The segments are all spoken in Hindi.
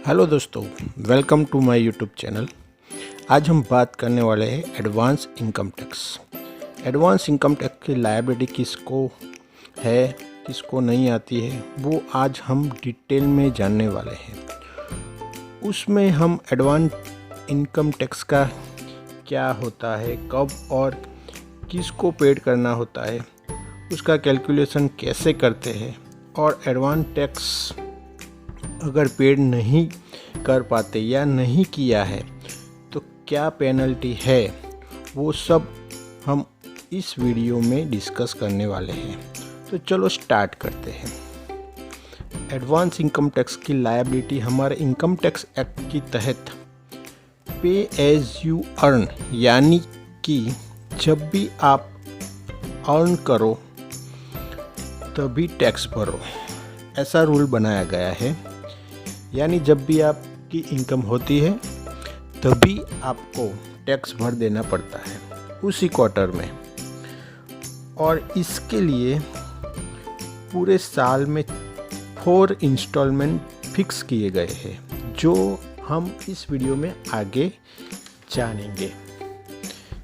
हेलो दोस्तों, welcome to my YouTube channel. आज हम बात करने वाले हैं advance income tax. Advance income tax की लायबिलिटी किसको है, किसको नहीं आती है, वो आज हम डिटेल में जानने वाले हैं। उसमें हम एडवांस इनकम टैक्स का क्या होता है, कब और किसको पेड करना होता है, उसका कैलकुलेशन कैसे करते हैं, और एडवांस टैक्स अगर पेड नहीं कर पाते या नहीं किया है तो क्या पेनल्टी है, वो सब हम इस वीडियो में डिस्कस करने वाले हैं। तो चलो स्टार्ट करते हैं। एडवांस इनकम टैक्स की लायबिलिटी हमारे इनकम टैक्स एक्ट के तहत पे एज यू अर्न, यानी कि जब भी आप अर्न करो तभी टैक्स भरो, ऐसा रूल बनाया गया है। यानी जब भी आपकी इनकम होती है तभी आपको टैक्स भर देना पड़ता है उसी क्वार्टर में, और इसके लिए पूरे साल में 4 इंस्टॉलमेंट फिक्स किए गए हैं, जो हम इस वीडियो में आगे जानेंगे।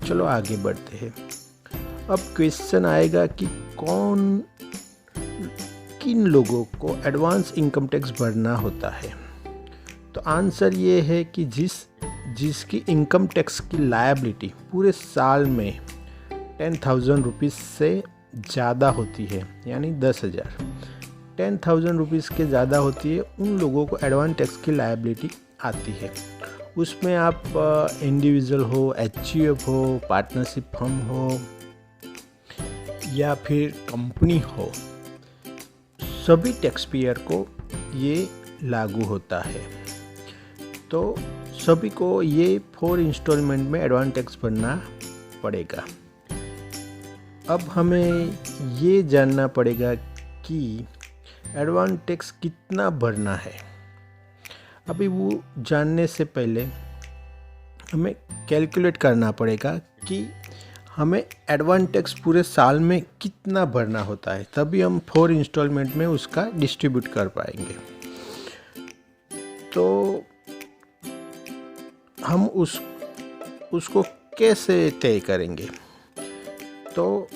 चलो आगे बढ़ते हैं। अब क्वेश्चन आएगा कि किन लोगों को एडवांस इनकम टैक्स भरना होता है। तो आंसर ये है कि जिसकी इनकम टैक्स की लायबिलिटी पूरे साल में 10,000 रुपीज़ से ज़्यादा होती है, यानी 10,000 10,000 रुपीज़ के ज़्यादा होती है, उन लोगों को एडवांस टैक्स की लायबिलिटी आती है। उसमें आप इंडिविजुअल हो, एचयूएफ हो, पार्टनरशिप फर्म हो या फिर कंपनी हो, सभी टैक्स पेयर को ये लागू होता है। तो सभी को ये 4 इंस्टॉलमेंट में एडवांस टैक्स भरना पड़ेगा। अब हमें ये जानना पड़ेगा कि एडवांस टैक्स कितना भरना है। अभी वो जानने से पहले हमें कैलकुलेट करना पड़ेगा कि हमें एडवांस टैक्स पूरे साल में कितना भरना होता है, तभी हम 4 इंस्टॉलमेंट में उसका डिस्ट्रीब्यूट कर पाएंगे। तो हम उसको कैसे तय करेंगे। तो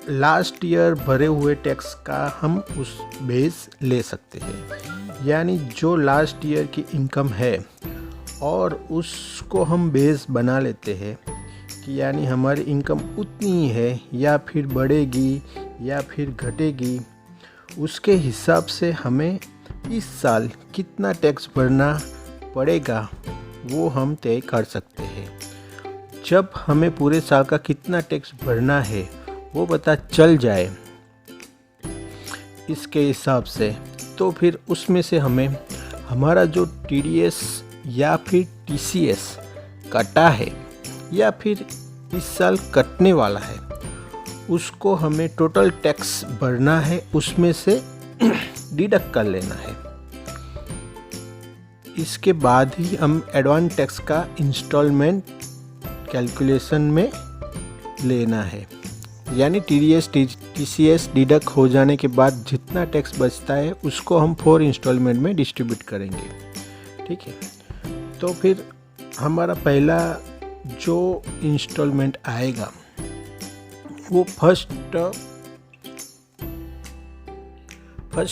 लास्ट ईयर भरे हुए टैक्स का हम उस बेस ले सकते हैं, यानी जो लास्ट ईयर की इनकम है और उसको हम बेस बना लेते हैं कि यानी हमारी इनकम उतनी ही है या फिर बढ़ेगी या फिर घटेगी, उसके हिसाब से हमें इस साल कितना टैक्स भरना पड़ेगा वो हम तय कर सकते हैं। जब हमें पूरे साल का कितना टैक्स भरना है वो पता चल जाए इसके हिसाब से, तो फिर उसमें से हमें हमारा जो टीडीएस या फिर टीसीएस कटा है या फिर इस साल कटने वाला है, उसको हमें टोटल टैक्स भरना है, उसमें से डिडक्ट कर लेना है। इसके बाद ही हम एडवांस टैक्स का इंस्टॉलमेंट कैलकुलेशन में लेना है। यानी टीडीएस टीसीएस डिडक्ट हो जाने के बाद जितना टैक्स बचता है उसको हम 4 इंस्टॉलमेंट में डिस्ट्रीब्यूट करेंगे। ठीक है, तो फिर हमारा पहला जो इंस्टॉलमेंट आएगा वो फर्स्ट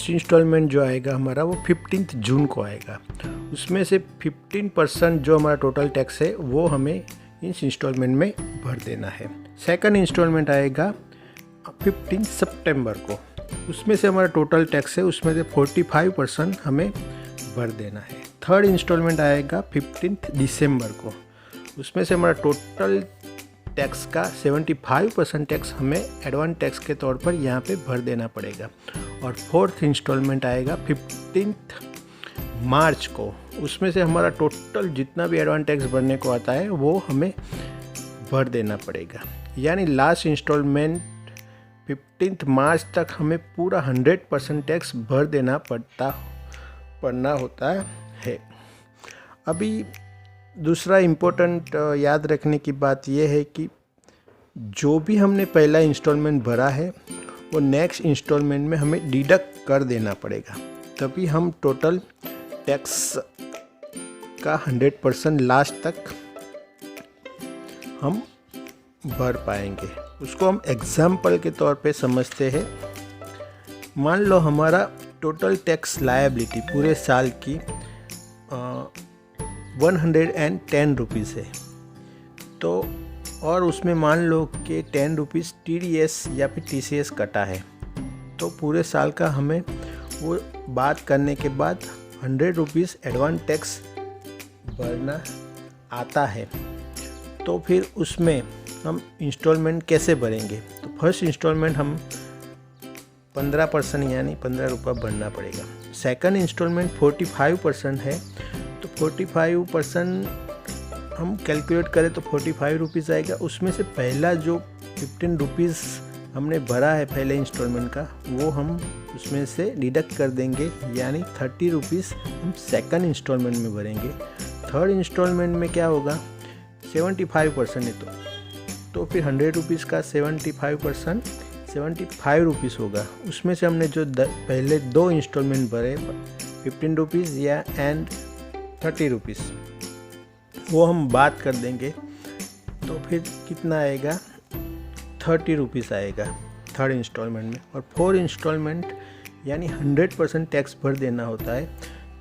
इंस्टॉलमेंट जो आएगा हमारा वो 15 जून को आएगा। उसमें से 15% जो हमारा टोटल टैक्स है वो हमें इस इंस्टॉलमेंट में भर देना है। सेकंड इंस्टॉलमेंट आएगा 15 सितंबर को। उसमें से हमारा टोटल टैक्स है उसमें से 45% हमें भर देना है। थर्ड इंस्टॉलमेंट आएगा 15 दिसंबर को। उसमें से हमारा टोटल टैक्स का 75% टैक्स हमें एडवांस टैक्स के तौर पर यहाँ पे भर देना पड़ेगा। और फोर्थ इंस्टॉलमेंट आएगा 15 मार्च को। उसमें से हमारा टोटल जितना भी एडवांस टैक्स भरने को आता है वो हमें भर देना पड़ेगा। यानी लास्ट इंस्टॉलमेंट 15 मार्च तक हमें पूरा 100% टैक्स भर देना पड़ना होता है। अभी दूसरा इम्पोर्टेंट याद रखने की बात यह है कि जो भी हमने पहला इंस्टॉलमेंट भरा है वो नेक्स्ट इंस्टॉलमेंट में हमें डिडक्ट कर देना पड़ेगा, तभी हम टोटल टैक्स का 100% लास्ट तक हम भर पाएंगे। उसको हम एग्जाम्पल के तौर पे समझते हैं। मान लो हमारा टोटल टैक्स लायबिलिटी पूरे साल की 110 रुपीज़ है, तो और उसमें मान लो कि 10 रुपीज़ TDS या फिर TCS कटा है, तो पूरे साल का हमें वो बात करने के बाद 100 रुपीज़ एडवांस टैक्स भरना आता है। तो फिर उसमें हम इंस्टॉलमेंट कैसे भरेंगे? तो फर्स्ट इंस्टॉलमेंट हम 15% यानी 15 रुपये भरना पड़ेगा। सेकंड इंस्टॉलमेंट 45% है, तो 45% हम कैलकुलेट करें तो 45 रुपीज़ आएगा। उसमें से पहला जो 15 रुपीज़ हमने भरा है पहले इंस्टॉलमेंट का, वो हम उसमें से डिडक्ट कर देंगे, यानी 30 रुपीज़ हम सेकंड इंस्टॉलमेंट में भरेंगे। थर्ड इंस्टॉलमेंट में क्या होगा? 75% है, तो फिर 100 रुपीज़ का 75% 75 रुपीज़ होगा। उसमें से हमने जो पहले 2 इंस्टॉलमेंट भरे 15 रुपीज़ या एंड 30 रुपीज़, वो हम बात कर देंगे, तो फिर कितना आएगा? 30 रुपीज़ आएगा थर्ड इंस्टॉलमेंट में। और फोर्थ इंस्टॉलमेंट यानी 100% टैक्स भर देना होता है,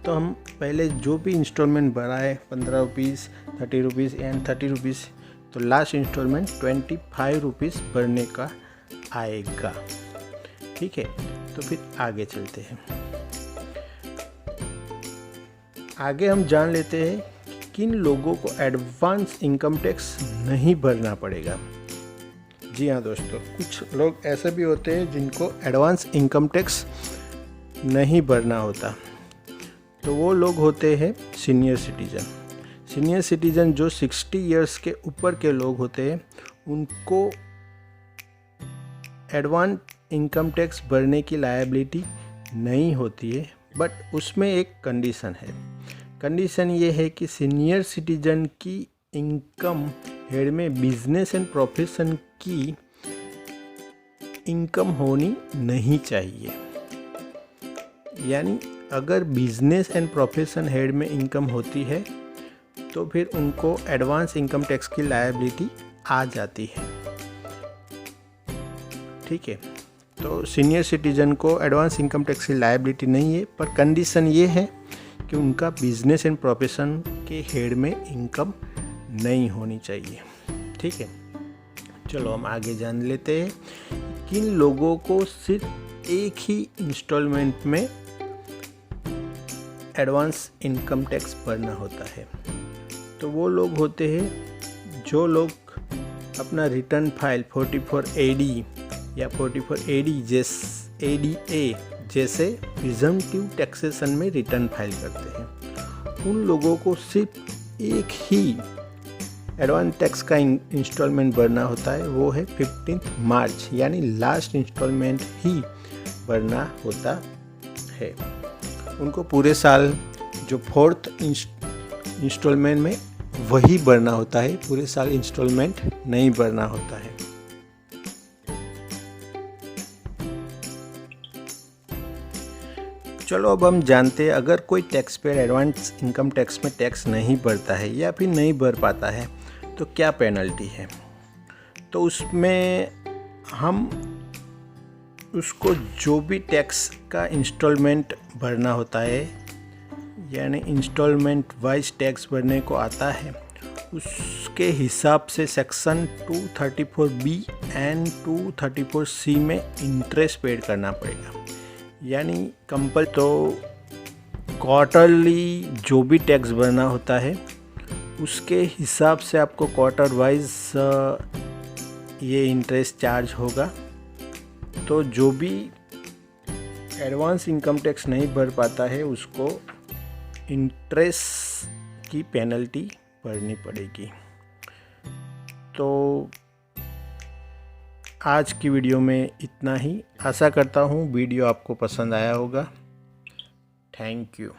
तो हम पहले जो भी इंस्टॉलमेंट भरा है 15 रुपीज़ 30 रुपीज़ एंड 30 रुपीज़, तो लास्ट इंस्टॉलमेंट 25 रुपीज़ भरने का आएगा। ठीक है, तो फिर आगे चलते हैं। आगे हम जान लेते हैं कि किन लोगों को एडवांस इनकम टैक्स नहीं भरना पड़ेगा। जी हाँ दोस्तों, कुछ लोग ऐसे भी होते हैं जिनको एडवांस इनकम टैक्स नहीं भरना होता, तो वो लोग होते हैं सीनियर सिटीज़न। सीनियर सिटीज़न जो 60 इयर्स के ऊपर के लोग होते हैं, उनको एडवांस इनकम टैक्स भरने की लायबिलिटी नहीं होती है, बट उसमें एक कंडीशन है। कंडीशन ये है कि सीनियर सिटीजन की इनकम हेड में बिजनेस एंड प्रोफेशन की इनकम होनी नहीं चाहिए। यानी अगर बिजनेस एंड प्रोफेशन हेड में इनकम होती है तो फिर उनको एडवांस इनकम टैक्स की लायबिलिटी आ जाती है। ठीक है, तो सीनियर सिटीजन को एडवांस इनकम टैक्स की लायबिलिटी नहीं है, पर कंडीशन ये है कि उनका बिजनेस एंड प्रोफेशन के हेड में इनकम नहीं होनी चाहिए। ठीक है, चलो हम आगे जान लेते हैं किन लोगों को सिर्फ एक ही इंस्टॉलमेंट में एडवांस इनकम टैक्स भरना होता है। तो वो लोग होते हैं जो लोग अपना रिटर्न फाइल 44AD या 44AD जैसे प्रिजम्पटिव टैक्सेशन में रिटर्न फाइल करते हैं। उन लोगों को सिर्फ एक ही एडवांस टैक्स का इंस्टॉलमेंट भरना होता है, वो है 15 मार्च, यानी लास्ट इंस्टॉलमेंट ही भरना होता है। उनको पूरे साल जो फोर्थ इंस्टॉलमेंट में वही भरना होता है, पूरे साल इंस्टॉलमेंट नहीं भरना होता है। चलो अब हम जानते हैं, अगर कोई tax payer advance income tax में टैक्स नहीं भरता है या फिर नहीं भर पाता है तो क्या पेनल्टी है। तो उसमें हम उसको जो भी टैक्स का इंस्टॉलमेंट भरना होता है, यानी इंस्टॉलमेंट वाइज टैक्स भरने को आता है, उसके हिसाब से सेक्शन 234B एंड 234C में इंटरेस्ट पेड करना पड़ेगा। यानी तो क्वार्टरली जो भी टैक्स भरना होता है उसके हिसाब से आपको क्वार्टर वाइज ये इंटरेस्ट चार्ज होगा। तो जो भी एडवांस इनकम टैक्स नहीं भर पाता है उसको इंटरेस्ट की पेनल्टी भरनी पड़ेगी। तो आज की वीडियो में इतना ही। आशा करता हूँ वीडियो आपको पसंद आया होगा। Thank you.